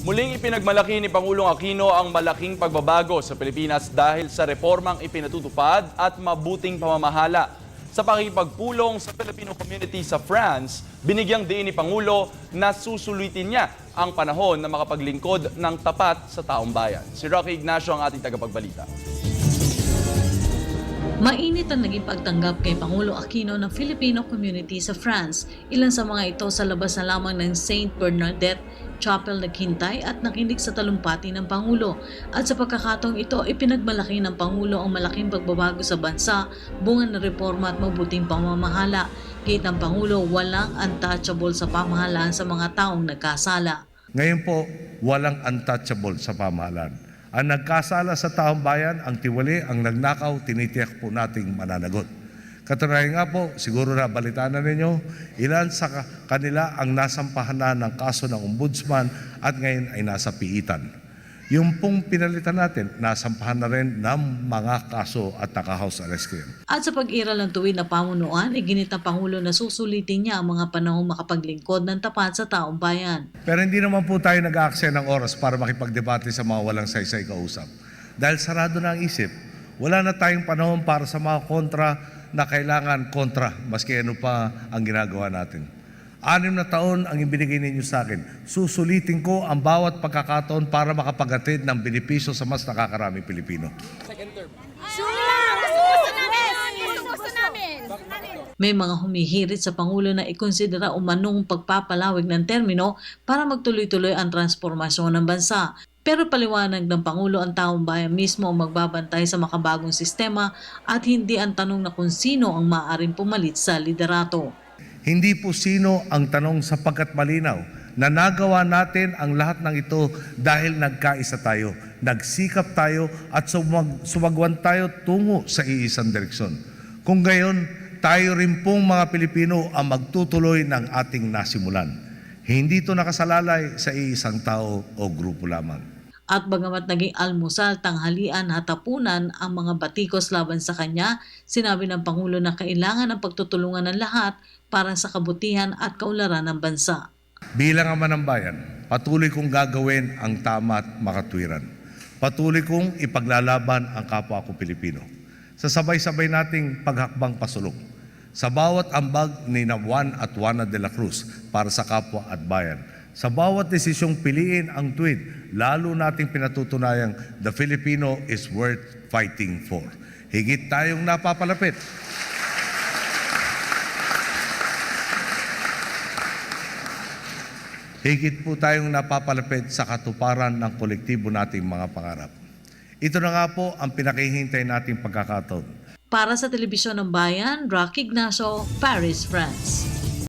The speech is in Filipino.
Muling ipinagmalaki ni Pangulong Aquino ang malaking pagbabago sa Pilipinas dahil sa reformang ipinatutupad at mabuting pamamahala. Sa pakikipagpulong sa Filipino community sa France, binigyang diin ni Pangulo na susulitin niya ang panahon na makapaglingkod ng tapat sa taong bayan. Si Rocky Ignacio ang ating tagapagbalita. Mainit ang naging pagtanggap kay Pangulo Aquino ng Filipino community sa France. Ilan sa mga ito sa labas na lamang ng Saint Bernadette Chapel naghintay at nakinig sa talumpati ng Pangulo. At sa pagkakataong ito, ipinagmalaki ng Pangulo ang malaking pagbabago sa bansa, bunga ng reforma at mabuting pamamahala. Gate ng Pangulo, walang untouchable sa pamahalaan sa mga taong nagkasala. Ngayon po, walang untouchable sa pamahalaan. Ang nagkasala sa taong bayan, ang tiwali, ang nagnakaw, tinitiyak po nating mananagot. Katunayan nga po, siguro na balitaan na ninyo, ilan sa kanila ang nasampahan na ng kaso ng ombudsman at ngayon ay nasa piitan. Yung pong pinalitan natin, nasampahan na rin ng mga kaso at naka-house arrest kayo. At sa pag-iral ng tuwid na pamunuan, iginit ng Pangulo na susulitin niya ang mga panahong makapaglingkod ng tapat sa taong bayan. Pero hindi naman po tayo nag-aaksaya ng oras para makipagdebate sa mga walang saysay kausap. Dahil sarado na ang isip, wala na tayong panahon para sa mga kontra na kailangan kontra, maski ano pa ang ginagawa natin. 6 na taon ang ibinigay ninyo sa akin. Susulitin ko ang bawat pagkakataon para makapaghatid ng benepisyo sa mas nakakaraming Pilipino. May mga humihirit sa Pangulo na ikonsidera umanong pagpapalawig ng termino para magtuloy-tuloy ang transformasyon ng bansa. Pero paliwanag ng Pangulo, ang taong bayan mismo ang magbabantay sa makabagong sistema at hindi ang tanong na kung sino ang maaaring pumalit sa liderato. Hindi po sino ang tanong sapagkat malinaw na nagawa natin ang lahat ng ito dahil nagkaisa tayo, nagsikap tayo at sumagwan tayo tungo sa iisang direksyon. Kung gayon, tayo rin pong mga Pilipino ang magtutuloy ng ating nasimulan. Hindi ito nakasalalay sa iisang tao o grupo lamang. At bagamat naging almusal, tanghalian, hatapunan ang mga batikos laban sa kanya, sinabi ng Pangulo na kailangan ang pagtutulungan ng lahat para sa kabutihan at kaunlaran ng bansa. Bilang ama ng bayan, patuloy kong gagawin ang tama at makatwiran. Patuloy kong ipaglalaban ang kapwa ko Pilipino. Sa sabay-sabay nating paghakbang pasulong, sa bawat ambag ni Juan at Juana de la Cruz para sa kapwa at bayan, sa bawat desisyong piliin ang tuwid, lalo nating pinatutunayang the Filipino is worth fighting for. Higit tayong napapalapit. Higit po tayong napapalapit sa katuparan ng kolektibo nating mga pangarap. Ito na nga po ang pinakihintay nating pagkakataon. Para sa Telebisyon ng Bayan, Rocky Ignacio, Paris, France.